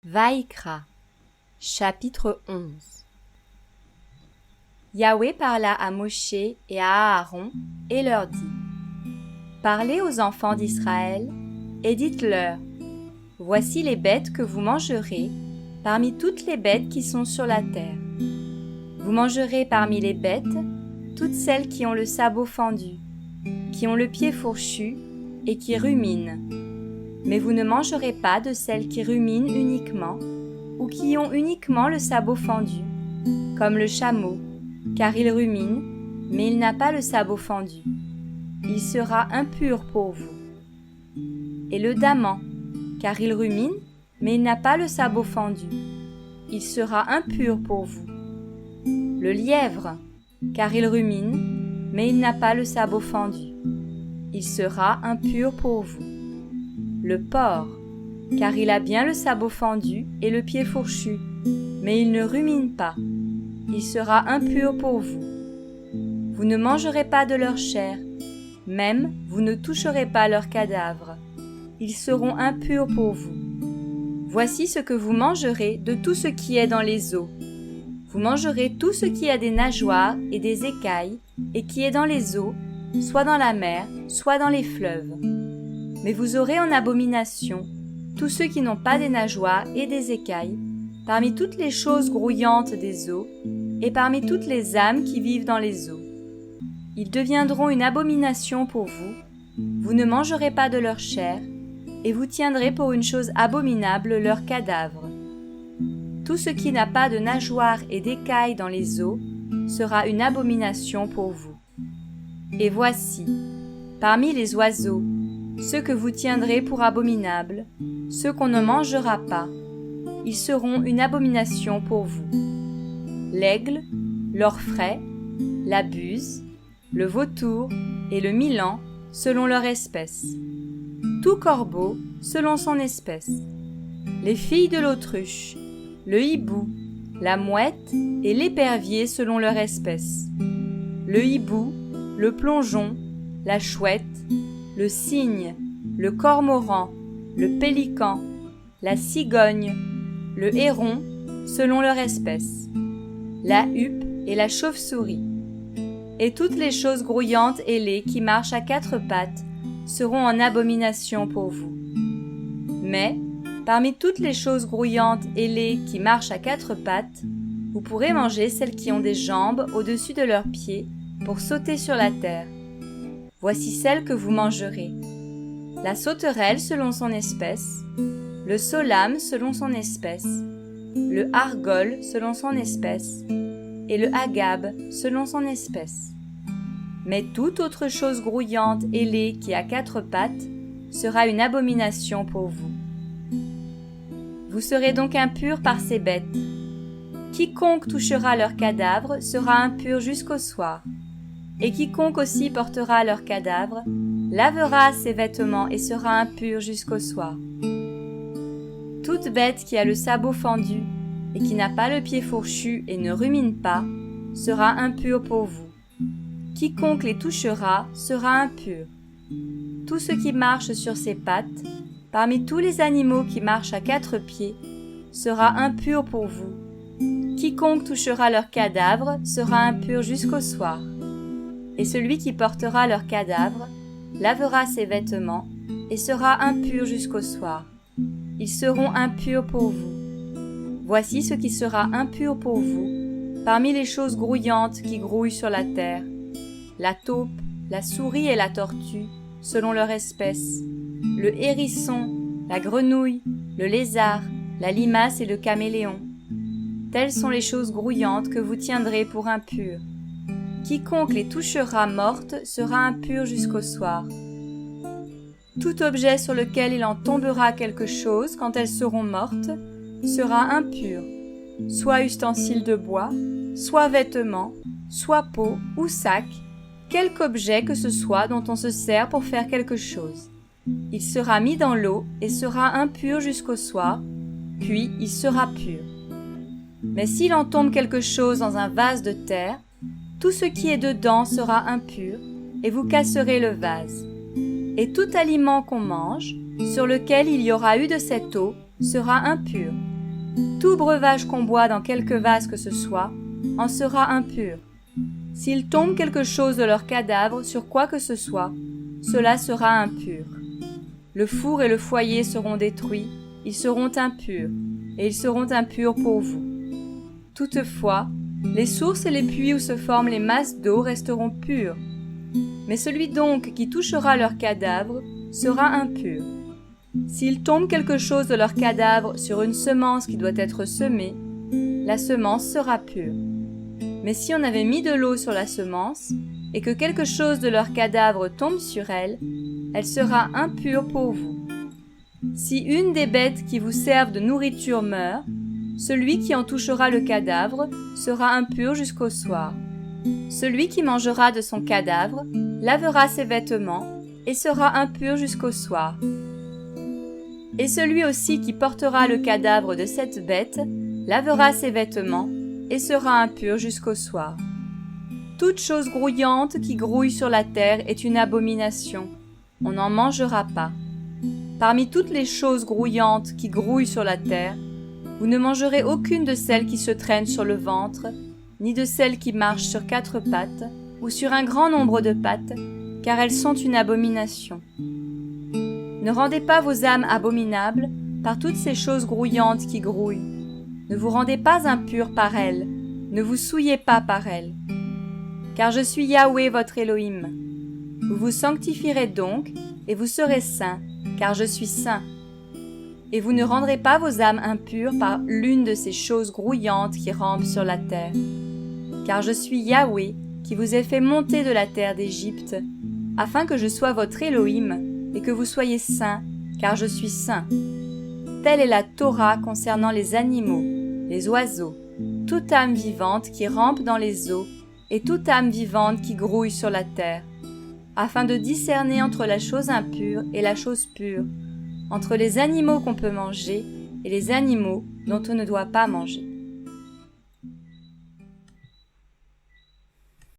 Vaïkra, chapitre 11. Yahweh parla à Moshe et à Aaron et leur dit: Parlez aux enfants d'Israël et dites-leur: Voici les bêtes que vous mangerez parmi toutes les bêtes qui sont sur la terre. Vous mangerez parmi les bêtes toutes celles qui ont le sabot fendu, qui ont le pied fourchu et qui ruminent. Mais vous ne mangerez pas de celles qui ruminent uniquement, ou qui ont uniquement le sabot fendu, comme le chameau, car il rumine, mais il n'a pas le sabot fendu. Il sera impur pour vous. Et le daman, car il rumine, mais il n'a pas le sabot fendu. Il sera impur pour vous. Le lièvre, car il rumine, mais il n'a pas le sabot fendu. Il sera impur pour vous. Le porc, car il a bien le sabot fendu et le pied fourchu, mais il ne rumine pas. Il sera impur pour vous. Vous ne mangerez pas de leur chair, même vous ne toucherez pas leurs cadavres. Ils seront impurs pour vous. Voici ce que vous mangerez de tout ce qui est dans les eaux. Vous mangerez tout ce qui a des nageoires et des écailles, et qui est dans les eaux, soit dans la mer, soit dans les fleuves. Mais vous aurez en abomination tous ceux qui n'ont pas des nageoires et des écailles, parmi toutes les choses grouillantes des eaux, et parmi toutes les âmes qui vivent dans les eaux. Ils deviendront une abomination pour vous, vous ne mangerez pas de leur chair, et vous tiendrez pour une chose abominable leurs cadavres. Tout ce qui n'a pas de nageoires et d'écailles dans les eaux sera une abomination pour vous. Et voici, parmi les oiseaux, ceux que vous tiendrez pour abominables, ceux qu'on ne mangera pas, ils seront une abomination pour vous. L'aigle, l'orfraie, la buse, le vautour et le milan selon leur espèce. Tout corbeau selon son espèce. Les filles de l'autruche, le hibou, la mouette et l'épervier selon leur espèce. Le hibou, le plongeon, la chouette, le cygne, le cormoran, le pélican, la cigogne, le héron, selon leur espèce, la huppe et la chauve-souris. Et toutes les choses grouillantes ailées qui marchent à quatre pattes seront en abomination pour vous. Mais, parmi toutes les choses grouillantes ailées qui marchent à quatre pattes, vous pourrez manger celles qui ont des jambes au-dessus de leurs pieds pour sauter sur la terre. Voici celles que vous mangerez: la sauterelle selon son espèce, le solame selon son espèce, le argol selon son espèce, et le agabe selon son espèce. Mais toute autre chose grouillante ailée qui a quatre pattes sera une abomination pour vous. Vous serez donc impurs par ces bêtes. Quiconque touchera leur cadavre sera impur jusqu'au soir. Et quiconque aussi portera leur cadavre lavera ses vêtements et sera impur jusqu'au soir. Toute bête qui a le sabot fendu et qui n'a pas le pied fourchu et ne rumine pas sera impure pour vous. Quiconque les touchera sera impur. Tout ce qui marche sur ses pattes, parmi tous les animaux qui marchent à quatre pieds, sera impur pour vous. Quiconque touchera leur cadavre sera impur jusqu'au soir. Et celui qui portera leur cadavre lavera ses vêtements et sera impur jusqu'au soir. Ils seront impurs pour vous. Voici ce qui sera impur pour vous, parmi les choses grouillantes qui grouillent sur la terre: la taupe, la souris et la tortue, selon leur espèce, le hérisson, la grenouille, le lézard, la limace et le caméléon. Telles sont les choses grouillantes que vous tiendrez pour impures. Quiconque les touchera mortes sera impur jusqu'au soir. Tout objet sur lequel il en tombera quelque chose quand elles seront mortes sera impur, soit ustensile de bois, soit vêtement, soit pot ou sac, quelque objet que ce soit dont on se sert pour faire quelque chose. Il sera mis dans l'eau et sera impur jusqu'au soir, puis il sera pur. Mais s'il en tombe quelque chose dans un vase de terre, tout ce qui est dedans sera impur, et vous casserez le vase. Et tout aliment qu'on mange, sur lequel il y aura eu de cette eau, sera impur, Tout breuvage qu'on boit dans quelque vase que ce soit en sera impur. S'il tombe quelque chose de leur cadavre sur quoi que ce soit, cela sera impur. Le four et le foyer seront détruits, ils seront impurs, et ils seront impurs pour vous. Toutefois, les sources et les puits où se forment les masses d'eau resteront pures. Mais celui donc qui touchera leur cadavre sera impur. S'il tombe quelque chose de leur cadavre sur une semence qui doit être semée, la semence sera pure. Mais si on avait mis de l'eau sur la semence, et que quelque chose de leur cadavre tombe sur elle, elle sera impure pour vous. Si une des bêtes qui vous servent de nourriture meurt, celui qui en touchera le cadavre sera impur jusqu'au soir. Celui qui mangera de son cadavre lavera ses vêtements et sera impur jusqu'au soir. Et celui aussi qui portera le cadavre de cette bête lavera ses vêtements et sera impur jusqu'au soir. Toute chose grouillante qui grouille sur la terre est une abomination. On n'en mangera pas. Parmi toutes les choses grouillantes qui grouillent sur la terre, vous ne mangerez aucune de celles qui se traînent sur le ventre, ni de celles qui marchent sur 4 pattes ou sur un grand nombre de pattes, car elles sont une abomination. Ne rendez pas vos âmes abominables par toutes ces choses grouillantes qui grouillent. Ne vous rendez pas impurs par elles, ne vous souillez pas par elles. Car je suis Yahweh votre Elohim. Vous vous sanctifierez donc, et vous serez saints, car je suis saint. Et vous ne rendrez pas vos âmes impures par l'une de ces choses grouillantes qui rampent sur la terre. Car je suis Yahweh, qui vous ai fait monter de la terre d'Égypte, afin que je sois votre Elohim, et que vous soyez saints, car je suis saint. Telle est la Torah concernant les animaux, les oiseaux, toute âme vivante qui rampe dans les eaux, et toute âme vivante qui grouille sur la terre, afin de discerner entre la chose impure et la chose pure, entre les animaux qu'on peut manger et les animaux dont on ne doit pas manger.